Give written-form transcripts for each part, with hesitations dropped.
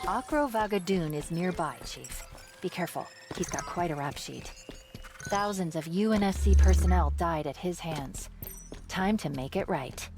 Akro Vagadoon is nearby, Chief. Be careful, he's got quite a rap sheet. Thousands of UNSC personnel died at his hands. Time to make it right.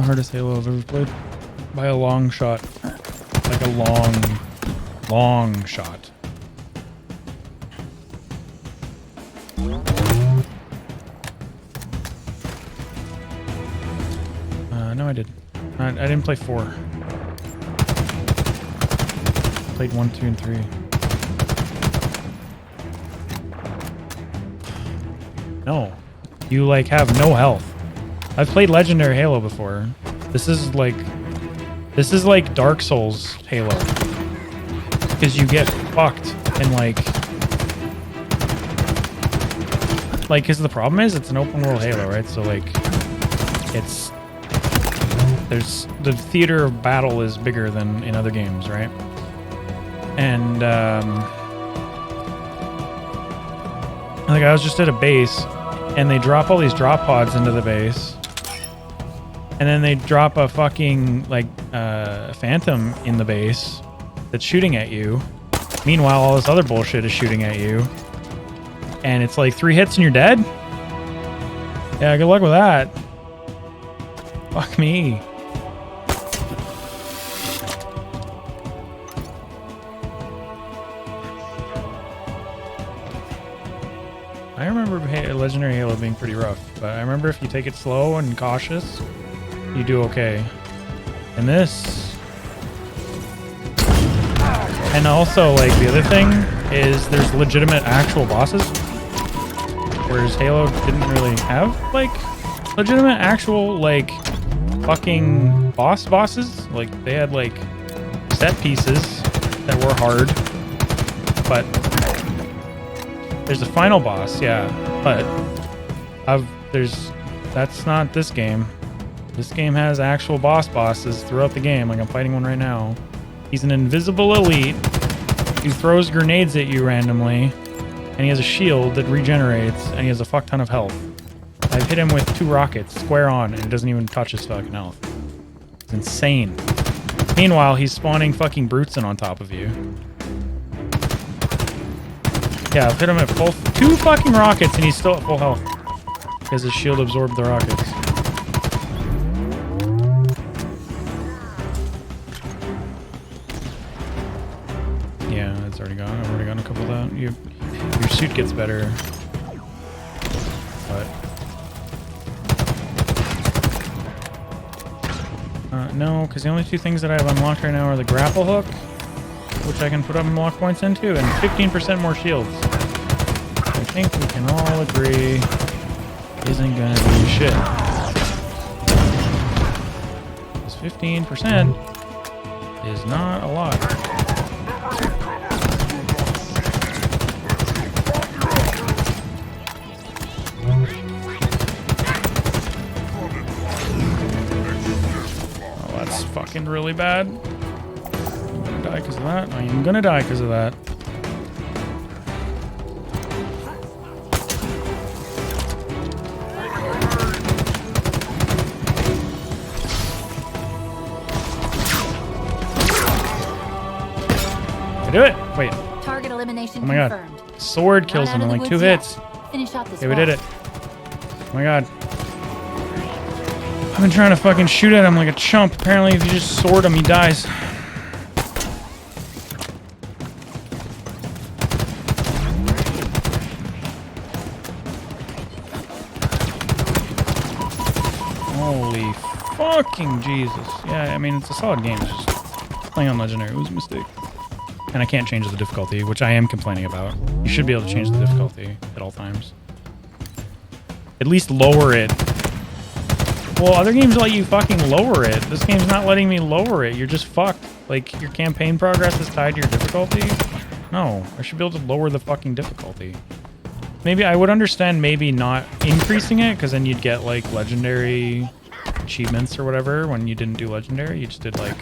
hardest Halo I've ever played. By a long shot. Like a long shot. No, I didn't. I didn't play 4. Played 1, 2, and 3. No. You, like, have no health. I've played Legendary Halo before. This is like Dark Souls Halo. Because you get fucked and, like, because the problem is it's an open world Halo, right? So, like, the theater of battle is bigger than in other games, right? And, like, I was just at a base, and they drop all these drop pods into the base, and then they drop a fucking, like, phantom in the base that's shooting at you. Meanwhile, all this other bullshit is shooting at you. And it's like 3 hits and you're dead? Yeah, good luck with that. Fuck me. I remember Legendary Halo being pretty rough, but I remember if you take it slow and cautious, you do okay. And this... And also, like, the other thing is there's legitimate actual bosses, whereas Halo didn't really have, like, legitimate actual, like, fucking bosses. Like, they had, like, set pieces that were hard, but there's a final boss, yeah, but that's not this game. This game has actual bosses throughout the game. Like, I'm fighting one right now. He's an invisible elite who throws grenades at you randomly, and he has a shield that regenerates, and he has a fuck ton of health. I've hit him with 2 rockets, square on, and it doesn't even touch his fucking health. It's insane. Meanwhile, he's spawning fucking brutes in on top of you. Yeah, I've hit him at 2 fucking rockets, and he's still at full health. Because his shield absorbed the rockets. Yeah, it's already gone. I've already gotten a couple of that. Your suit gets better. But... no, because the only 2 things that I have unlocked right now are the grapple hook, which I can put up unlock points into, and 15% more shields. I think we can all agree isn't gonna do shit. Because 15% is not a lot. Oh, that's fucking really bad. I'm gonna die because of that. I am gonna die because of that. Do it! Wait. Target elimination oh my god. confirmed. Sword kills him in like 2 hits. Finish out this Okay, we did it. Oh my god. I've been trying to fucking shoot at him like a chump. Apparently if you just sword him, he dies. Holy fucking Jesus. Yeah, I mean, it's a solid game. It's just playing on Legendary. It was a mistake. And I can't change the difficulty, which I am complaining about. You should be able to change the difficulty at all times. At least lower it. Well, other games let you fucking lower it. This game's not letting me lower it. You're just fucked. Like, your campaign progress is tied to your difficulty? No, I should be able to lower the fucking difficulty. Maybe I would understand maybe not increasing it, because then you'd get, like, legendary achievements or whatever when you didn't do legendary. You just did, like,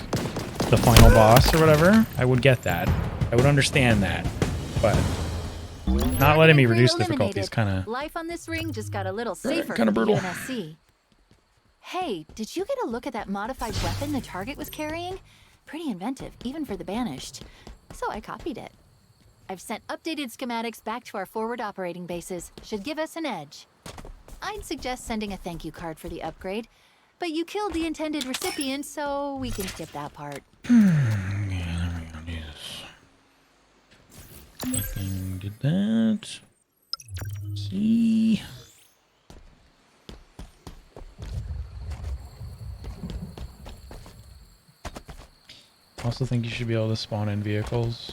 the final boss or whatever. I would get that. I would understand that. But not letting me reduce difficulty is kind of... Life on this ring just got a little safer kind of brutal. UNSC. Hey, did you get a look at that modified weapon the target was carrying? Pretty inventive, even for the Banished. So I copied it. I've sent updated schematics back to our forward operating bases. Should give us an edge. I'd suggest sending a thank you card for the upgrade, But you killed the intended recipient, so we can skip that part. Yeah, there we go. Jesus. Fucking did that. See. I also think you should be able to spawn in vehicles.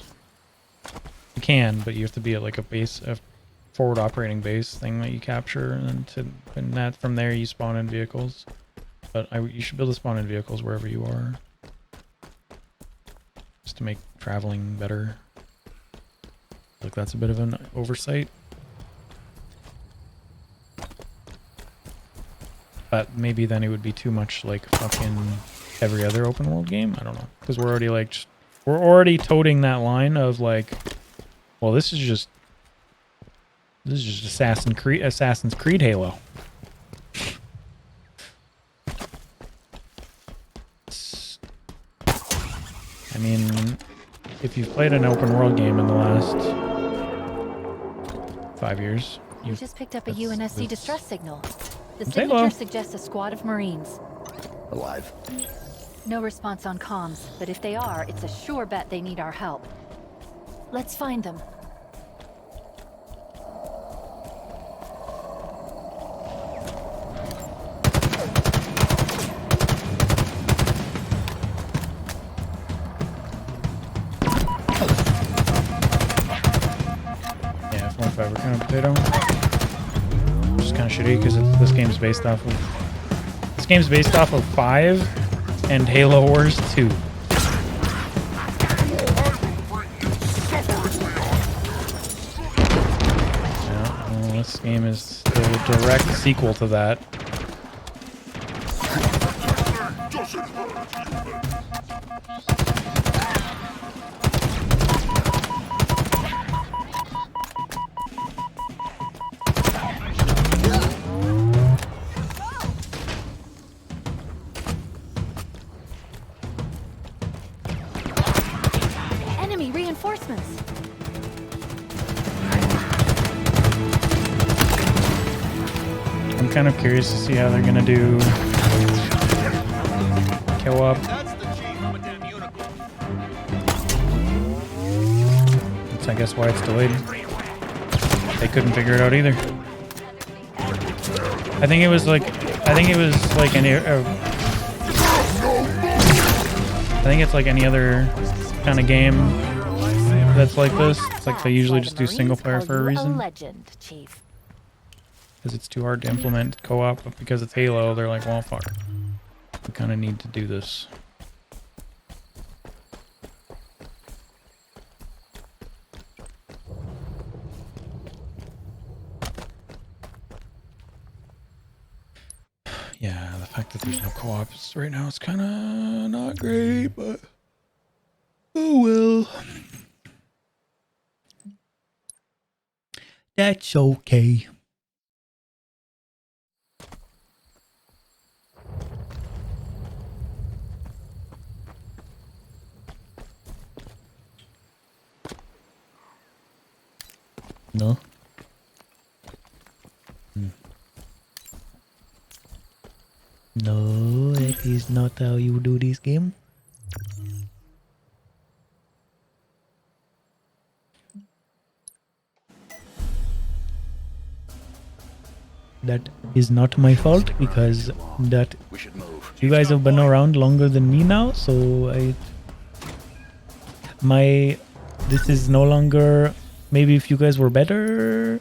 You can, but you have to be at like a base, a forward operating base thing that you capture, and that from there you spawn in vehicles. But you should be able to spawn in vehicles wherever you are, just to make traveling better. Like that's a bit of an oversight. But maybe then it would be too much like fucking every other open world game. I don't know, because we're already like we're already toting that line of like, well, this is just Assassin's Creed Halo. I mean, if you've played an open world game in the last 5 years, You just picked up a UNSC distress signal. The Say hello. signature suggests a squad of Marines. Alive. No response on comms, but if they are, it's a sure bet they need our help. Let's find them. yeah, 4-5 kind of potato. Which is kind of shitty because this game's based off of 5 and Halo Wars 2. Yeah, well, this game is the direct sequel to that. Enemy reinforcements. I'm kind of curious to see how they're gonna do co-op. That's I guess why it's delayed. They couldn't figure it out either. I think it was like I think it's like any other kind of game that's like this. It's like they usually just do single player for a reason. Legend, Chief. Because it's too hard to implement co-op, but because it's Halo, they're like, well, fuck. We kind of need to do this. Yeah, the fact that there's no co-op right now is kind of not great, but oh well. That's okay. No. No, that is not how you do this game. That is not my fault because that We should move. you guys have been around longer than me now, so this is no longer. Maybe if you guys were better.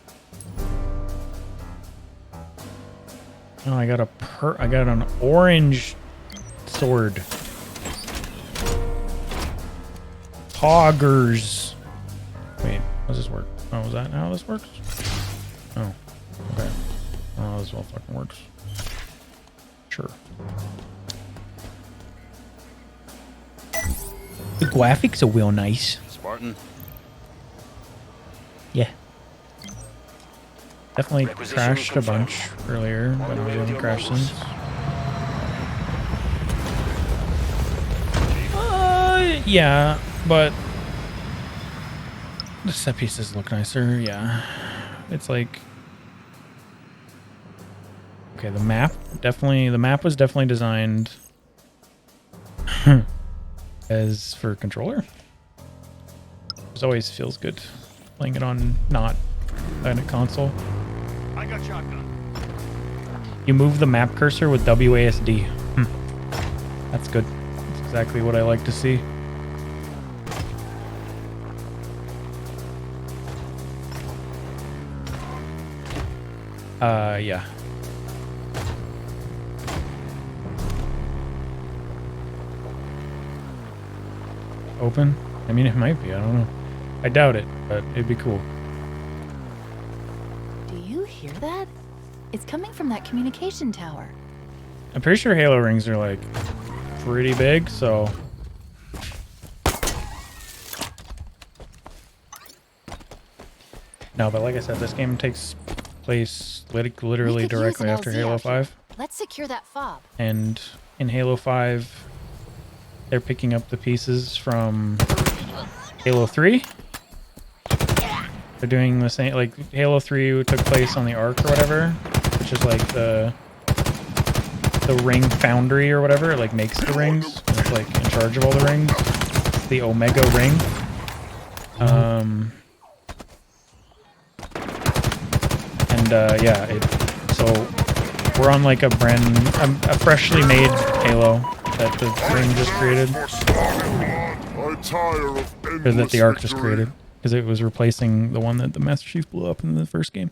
Oh, I got an orange sword. Poggers. Wait, how does this work? Oh, is that how this works? Oh, okay. Oh, this all fucking works. Sure. The graphics are real nice. Spartan. Yeah. Definitely crashed a bunch earlier, but I haven't crashed since. Yeah, but the set pieces look nicer. Yeah, it's like Okay, the map was definitely designed as for controller. It always feels good playing it on not on a console. I got shotgun. You move the map cursor with WASD. That's good. That's exactly what I like to see. Yeah. Open? I mean, it might be. I don't know. I doubt it, but it'd be cool. Do you hear that? It's coming from that communication tower. I'm pretty sure Halo rings are like pretty big, so. No, but like I said, this game takes place literally We could use directly an after LZ Halo out here. 5. Let's secure that fob. And in Halo 5, they're picking up the pieces from Halo 3. They're doing the same, like Halo 3 took place on the Ark or whatever, which is like the ring foundry or whatever. It like makes the rings. And it's like in charge of all the rings. It's the Omega ring. Yeah, so we're on like a freshly made Halo that the ring just created, or that the Ark just created, because it was replacing the one that the Master Chief blew up in the first game.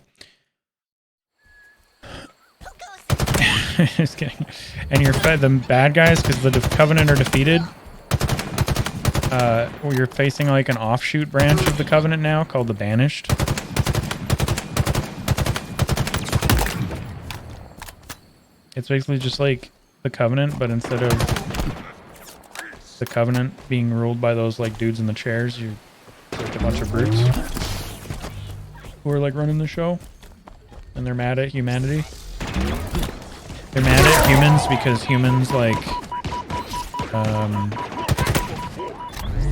Just kidding. And you're the bad guys, because the Covenant are defeated. Well, you're facing like an offshoot branch of the Covenant now called the Banished. It's basically just like the Covenant, but instead of the Covenant being ruled by those like dudes in the chairs, you're like a bunch of brutes who are like running the show, and they're mad at humanity. They're mad at humans because humans like,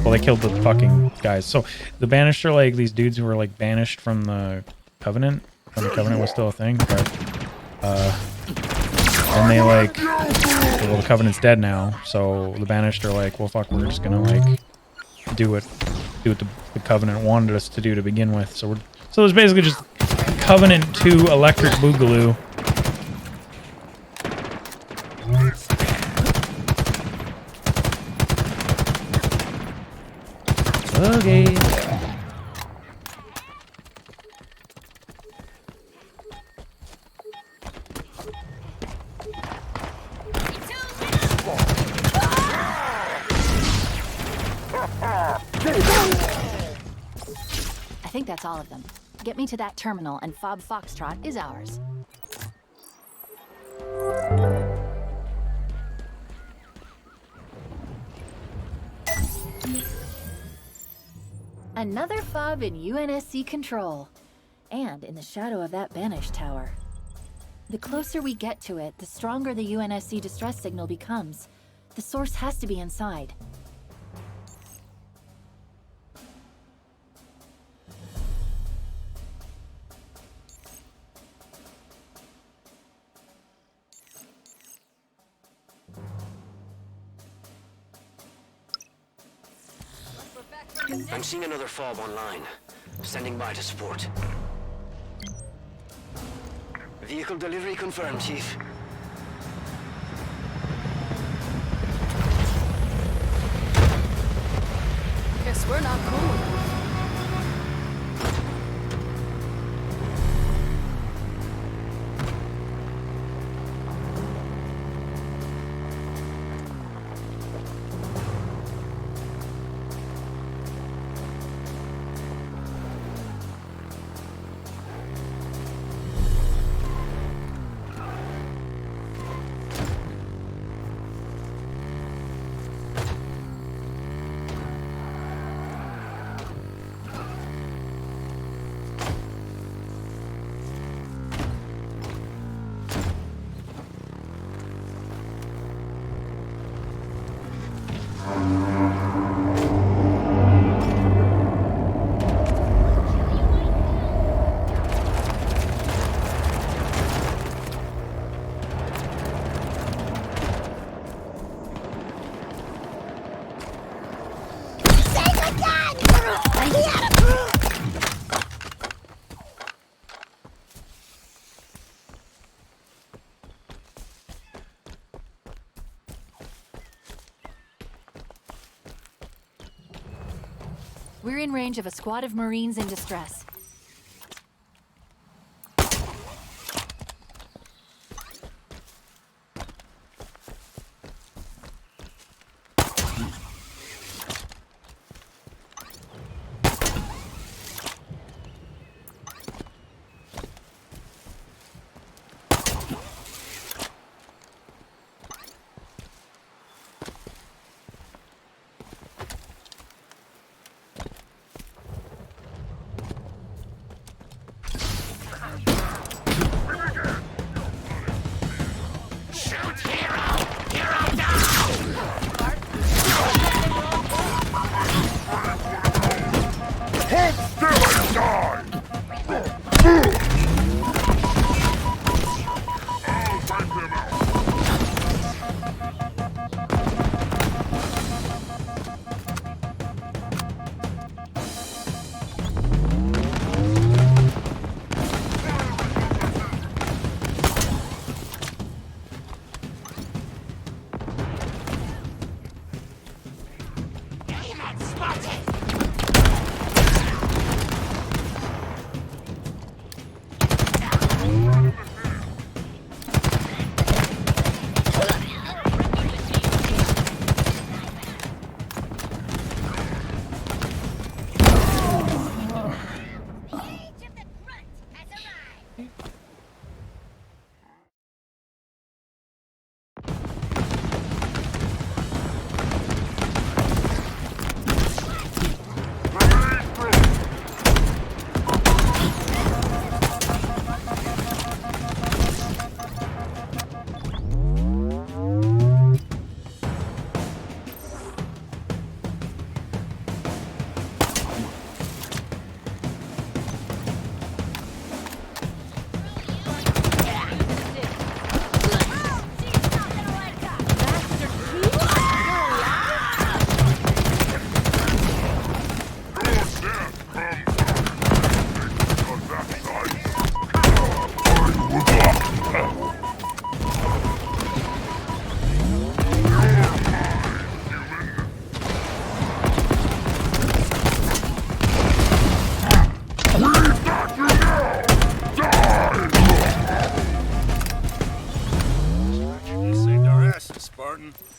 well, they killed the fucking guys. So the Banished are like these dudes who were like banished from the Covenant when the Covenant was still a thing, but and they like, well, the Covenant's dead now, so the Banished are like, well, fuck, we're just gonna like do what the Covenant wanted us to do to begin with. So there's basically just Covenant 2 Electric Boogaloo. Okay. I think that's all of them. Get me to that terminal and Fob Foxtrot is ours. Another fob in UNSC control. And in the shadow of that Banished tower. The closer we get to it, the stronger the UNSC distress signal becomes. The source has to be inside. I'm seeing another fob online. Sending by to support. Vehicle delivery confirmed, Chief. Guess we're not cool. We're in range of a squad of Marines in distress.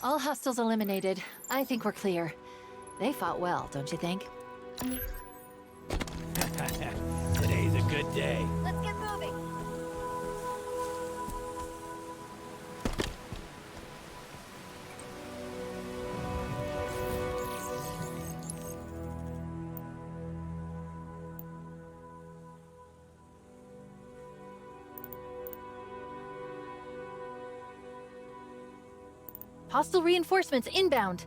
All hostiles eliminated. I think we're clear. They fought well, don't you think? Today's a good day. Let's get moving! Hostile reinforcements inbound.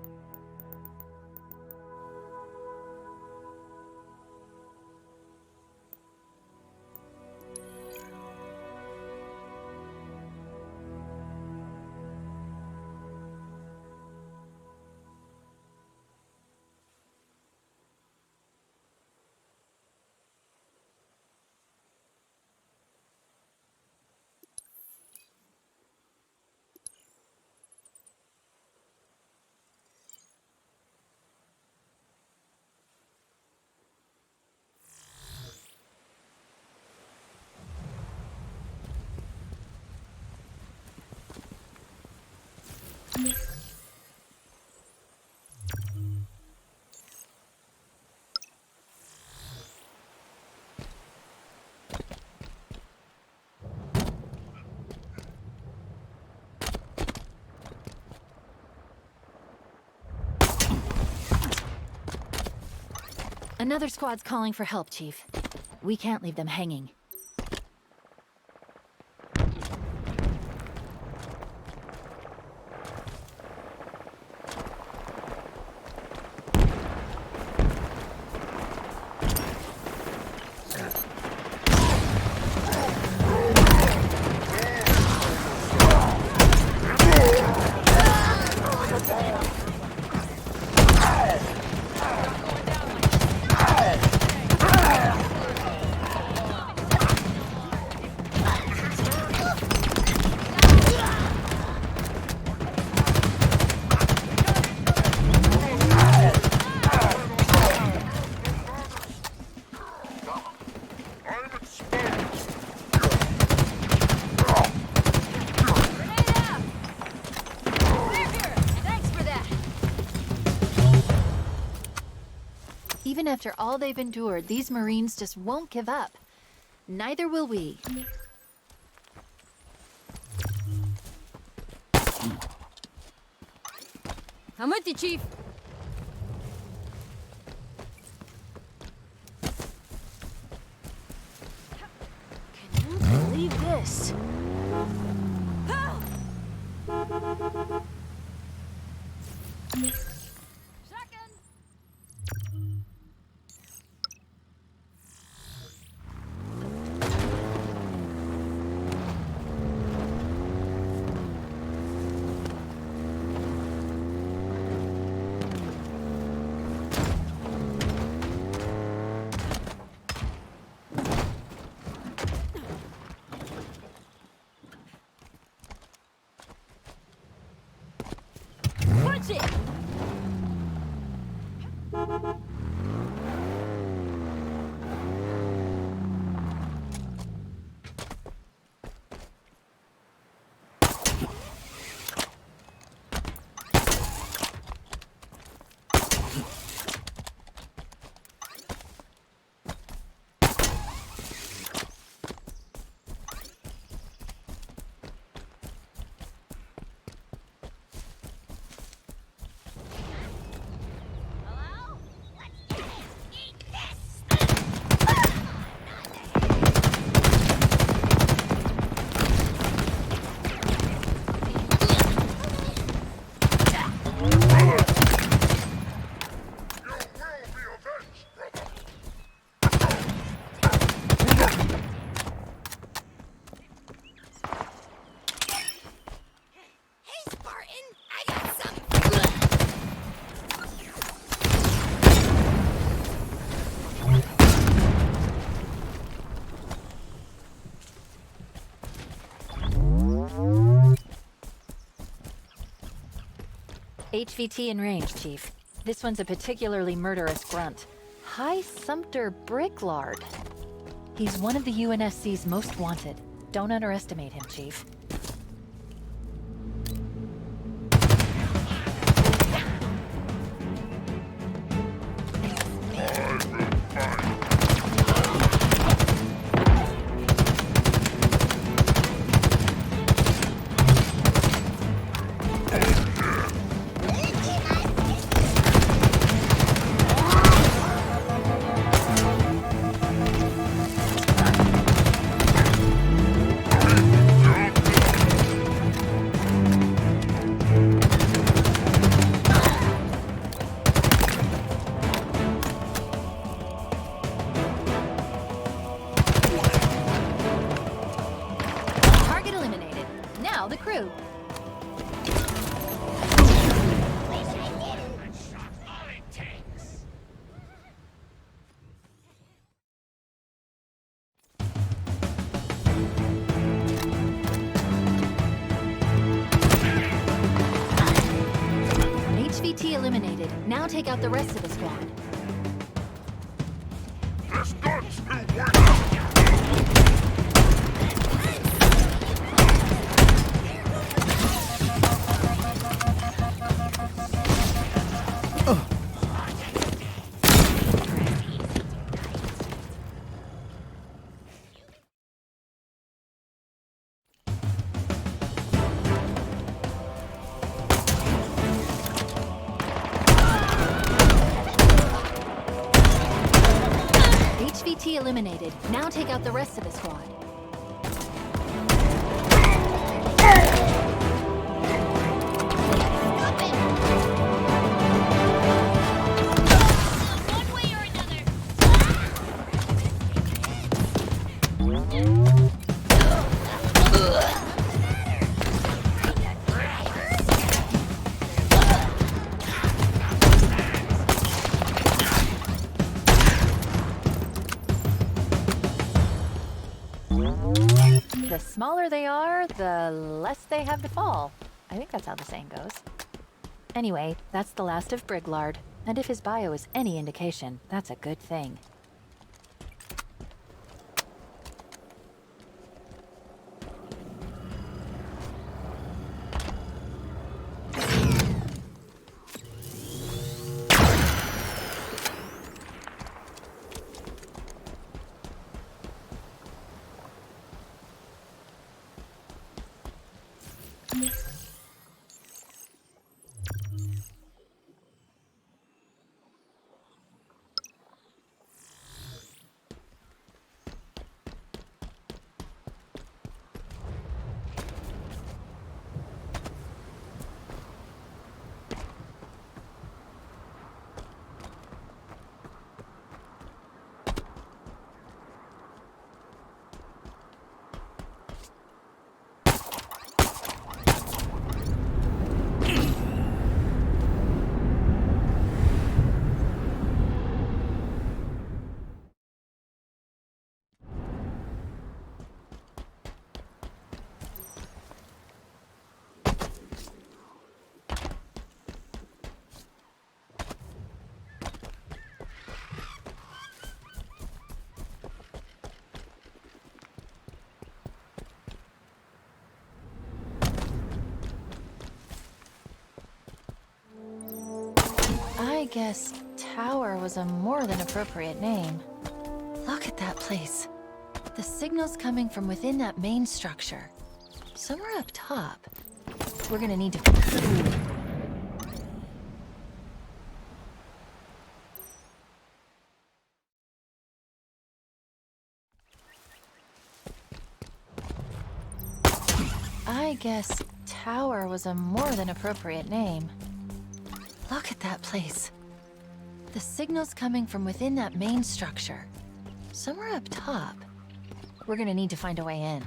Another squad's calling for help, Chief. We can't leave them hanging. Even after all they've endured, these Marines just won't give up. Neither will we. I'm with you, Chief. Can you believe this? Punch it! HVT in range, Chief. This one's a particularly murderous grunt. High Sumpter Bricklard. He's one of the UNSC's most wanted. Don't underestimate him, Chief. Target eliminated. Now the crew. HVT eliminated. Now take out the rest of the squad. This gun's still working. HVT eliminated. Now take out the rest of the squad. The smaller they are, the less they have to fall. I think that's how the saying goes. Anyway, that's the last of Bricklard. And if his bio is any indication, that's a good thing. I guess tower was a more than appropriate name. Look at that place. The signal's coming from within that main structure. Somewhere up top. We're gonna need to... I guess tower was a more than appropriate name. Look at that place. The signal's coming from within that main structure. Somewhere up top. We're gonna need to find a way in.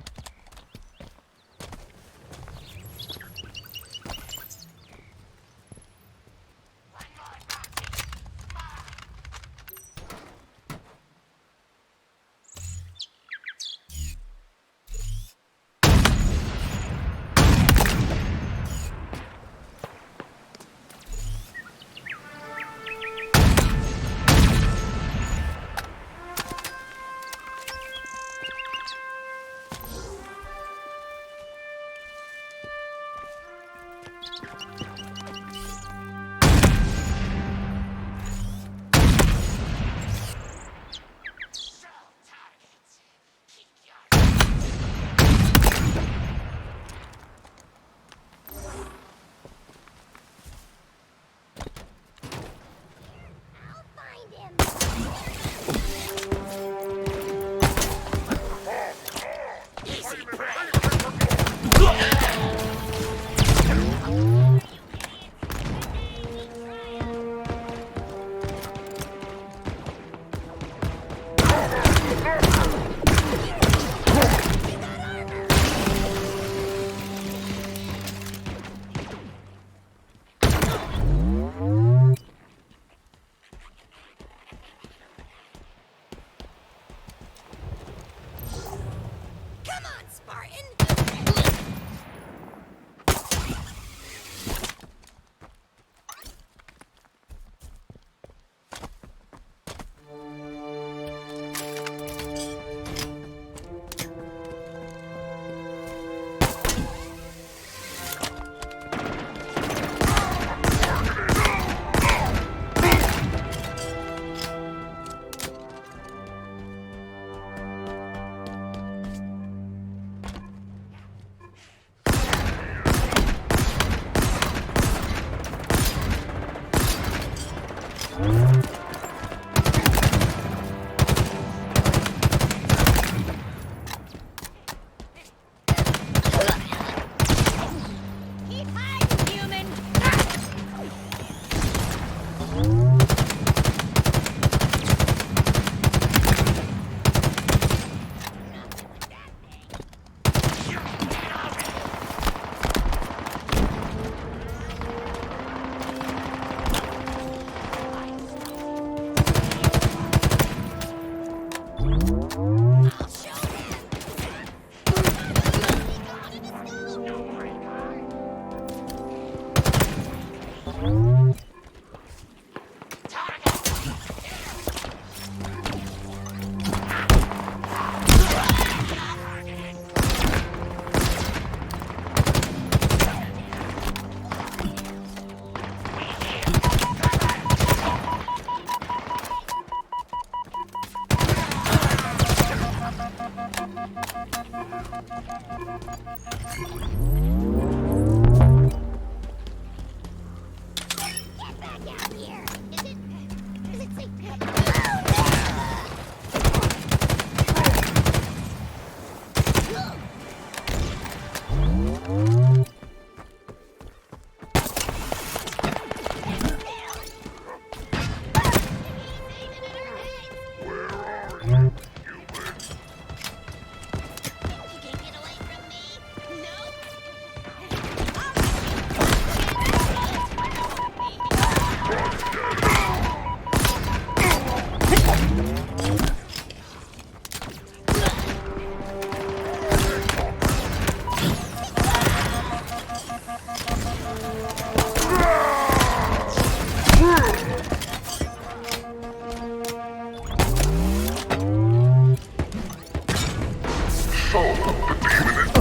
So, the demon is...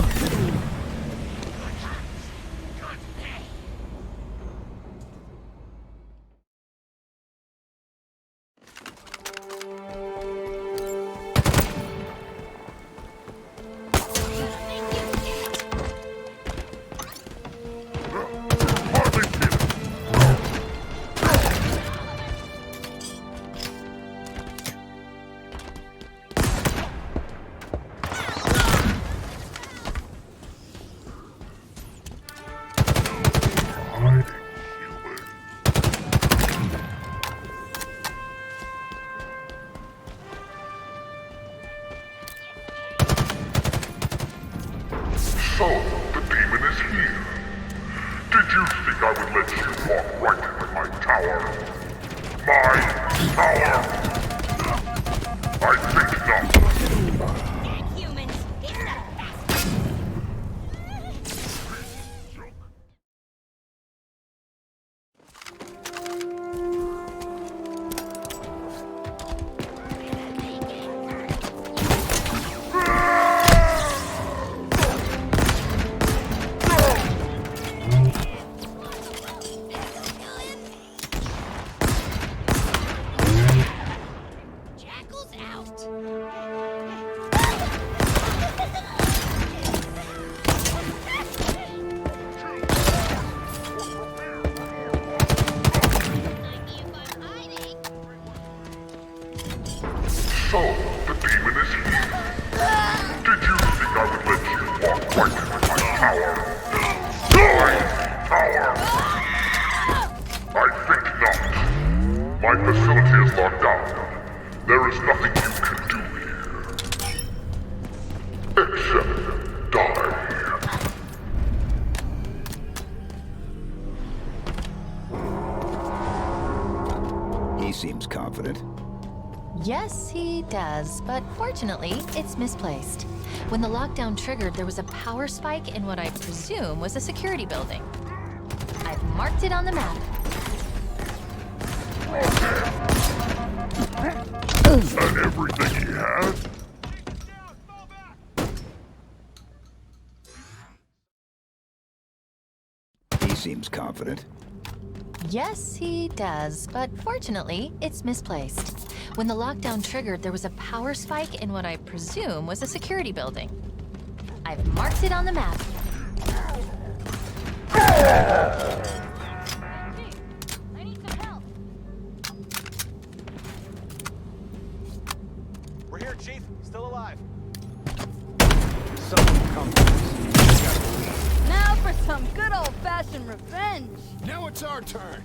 Hardly see it. Hiding human. So, the demon is here. Did you think I would let you walk right into my tower? My tower? I think not. Humans, Jackals out. So, the demon is here. Did you think I would let you walk right into my tower? My tower? I think not. My facility is locked down. There is nothing you can do here. Except die. He seems confident. Yes, he does, but fortunately, it's misplaced. When the lockdown triggered, there was a power spike in what I presume was a security building. I've marked it on the map. And everything he has? He seems confident. Yes, he does, but fortunately, it's misplaced. When the lockdown triggered, there was a power spike in what I presume was a security building. I've marked it on the map. I need some help. We're here, Chief. Still alive. Someone come to us. Now for some good old-fashioned revenge. Now it's our turn.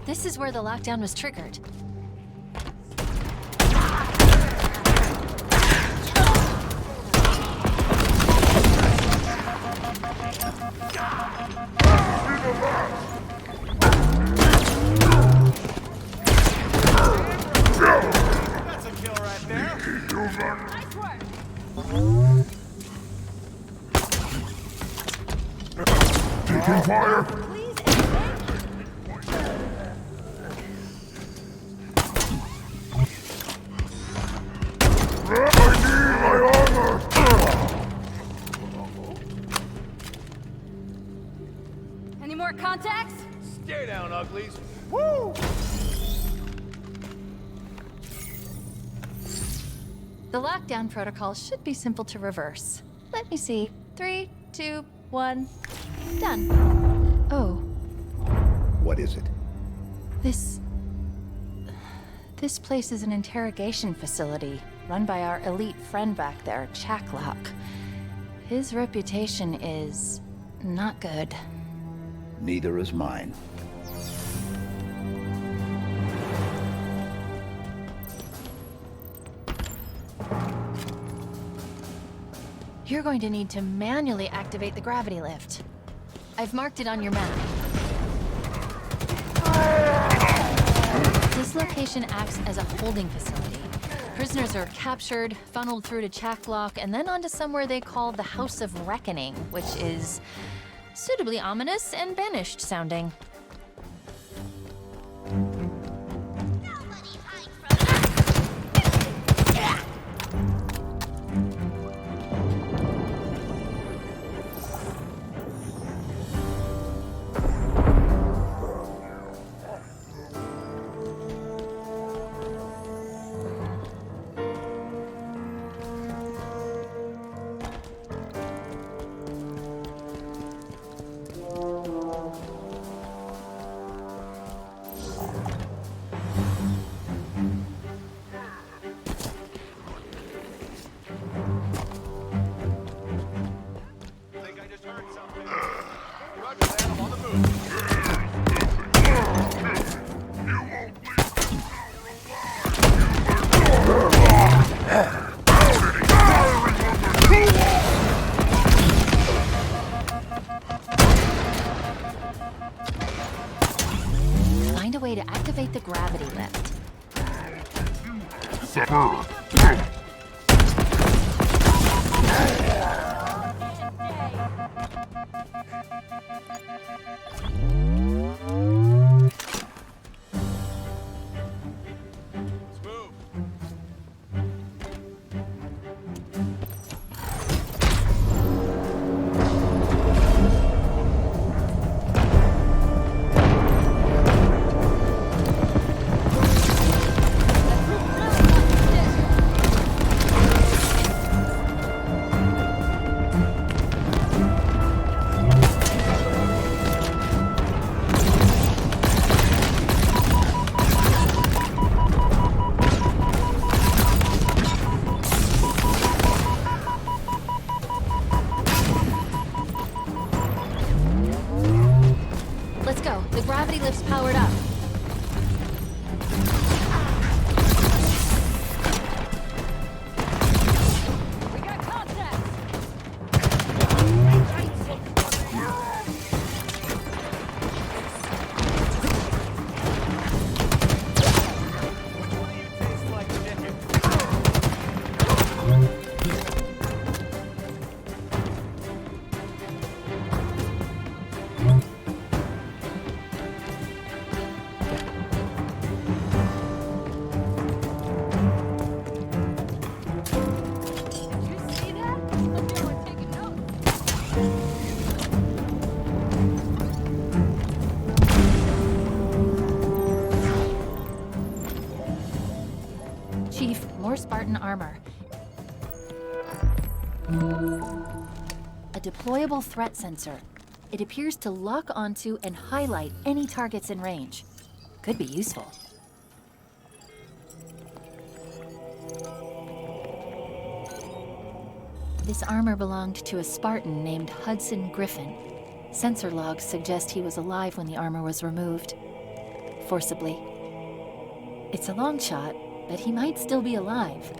This is where the lockdown was triggered. That's a kill right there. Nice work. Taking fire. Please advance. I need my armor. Any more contacts? Stare down, uglies. The lockdown protocol should be simple to reverse. Let me see. 3, 2, 1. Done. Oh, What is it? This place is an interrogation facility run by our elite friend back there, Chaklock. His reputation is not good. Neither is mine. You're going to need to manually activate the gravity lift. I've marked it on your map. This location acts as a holding facility. Prisoners are captured, funneled through to Chaklock, and then onto somewhere they call the House of Reckoning, which is suitably ominous and banished sounding. way to activate the gravity lift. Let's move. Let's go. The gravity lift's powered up. We got contact! What do you taste like, chicken? You see that? Hope you were taking notes. Chief, more Spartan armor. A deployable threat sensor. It appears to lock onto and highlight any targets in range. Could be useful. This armor belonged to a Spartan named Hudson Griffin. Sensor logs suggest he was alive when the armor was removed. Forcibly. It's a long shot, but he might still be alive.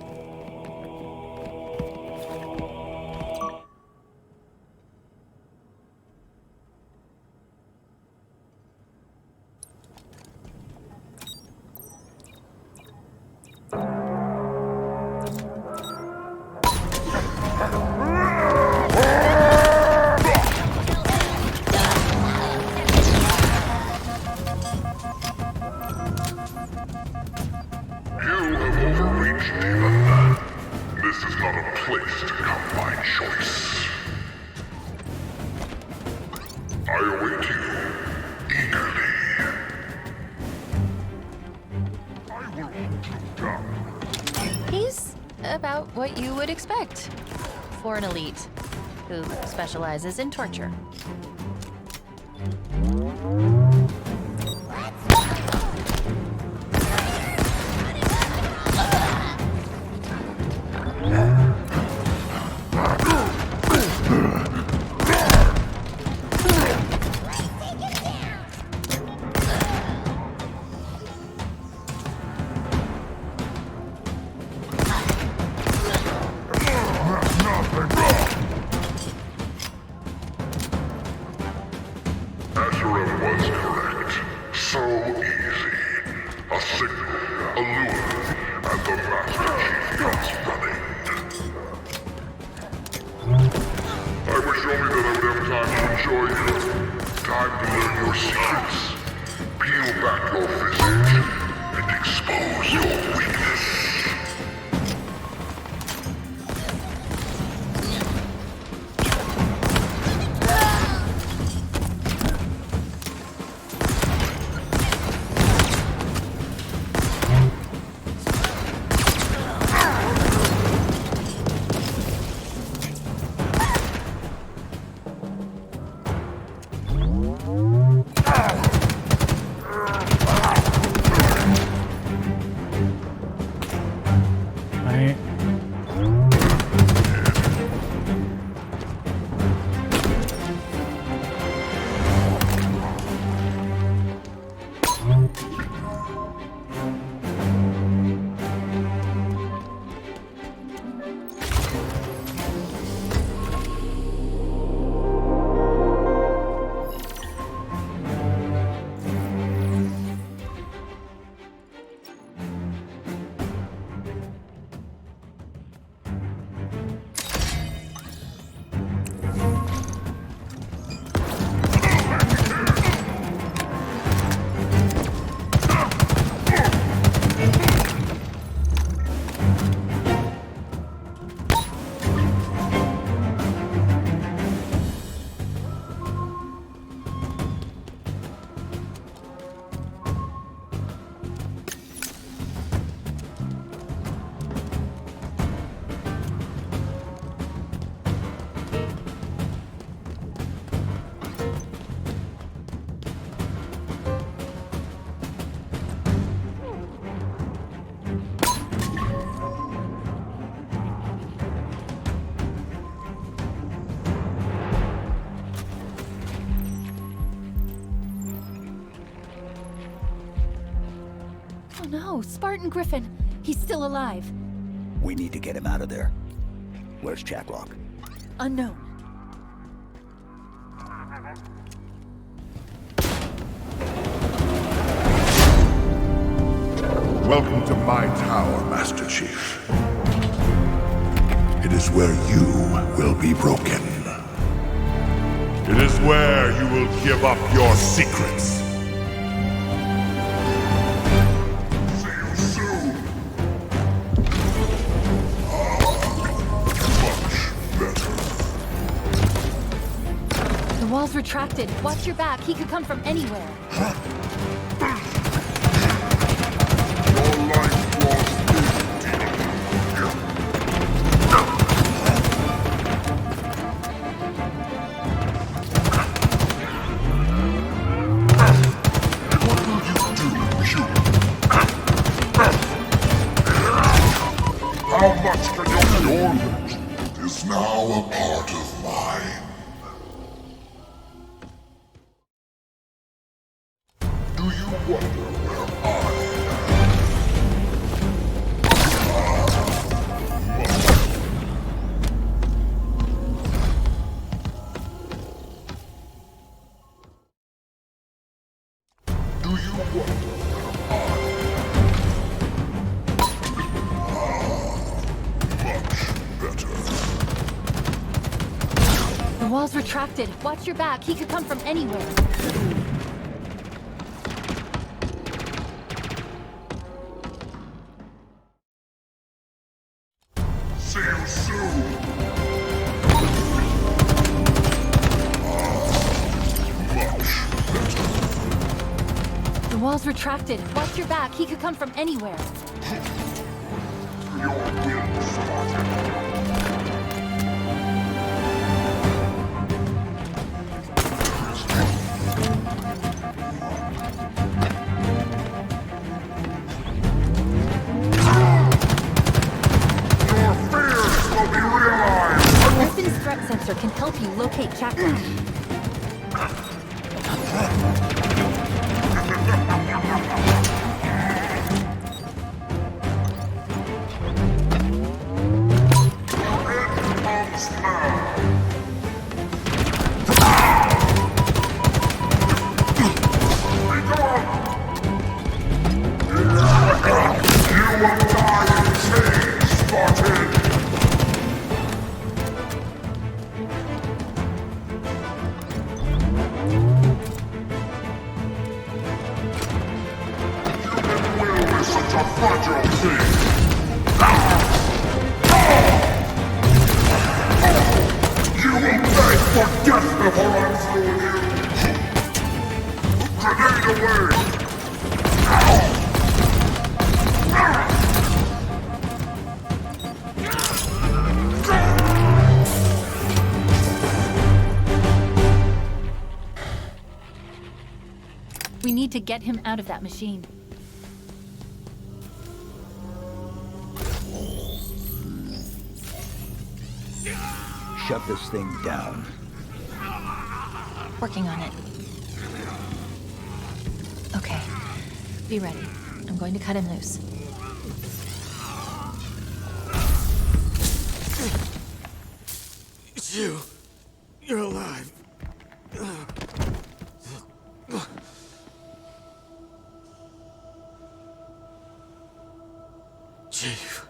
You have overreached, Demon. This is not a place to come by choice. I await you eagerly. I will hunt you down. He's about what you would expect for an elite who specializes in torture. Asarim was Oh no, Spartan Griffin. He's still alive. We need to get him out of there. Where's Chaklock? Unknown. Welcome to my tower, Master Chief. It is where you will be broken. It is where you will give up your secrets. See you soon. Much better. The wall's retracted. Watch your back. He could come from anywhere. Your life was How much can your legend is now a part of mine? Do you wonder where I am? Do you wonder where I am? The wall's retracted. Watch your back. He could come from anywhere. See you soon. The wall's retracted. Watch your back. He could come from anywhere. Your will, Spartan. Your fears will be realized. Griffin's threat sensor can help you locate Chakra. Comes now. You will die in chains, Spartan. Human will is such a fragile thing. You will beg for death before I'm through with you. Grenade away. We need to get him out of that machine. Shut this thing down. Working on it. Okay. Be ready. I'm going to cut him loose. It's you. You're alive. Chief,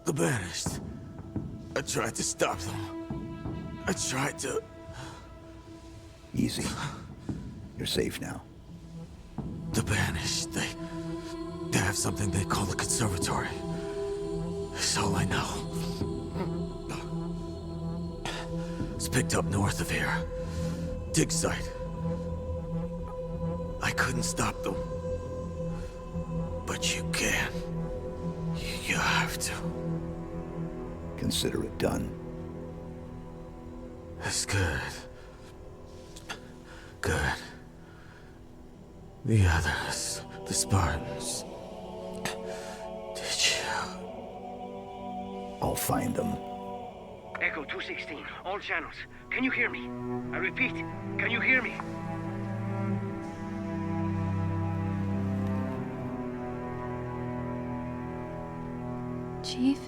the Banished. I tried to stop them. I tried to... Easy. You're safe now. The Banished, they have something they call the Conservatory. That's all I know. It's picked up north of here. Dig site. I couldn't stop them. But you can. You have to. Consider it done. That's good. Good. The others, the Spartans. Did you? I'll find them. Echo 216, all channels. Can you hear me? I repeat, can you hear me? Chief?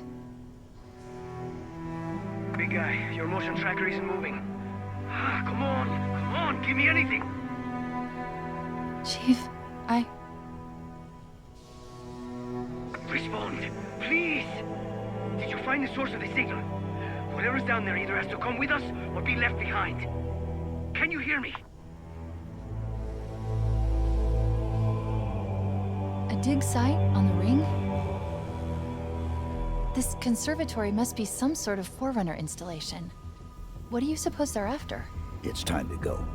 Big guy, your motion tracker isn't moving. Ah, come on, give me anything. Chief, Respond, please. Did you find the source of the signal? Whatever's down there either has to come with us or be left behind. Can you hear me? A dig site on the ring? This conservatory must be some sort of Forerunner installation. What do you suppose they're after? It's time to go.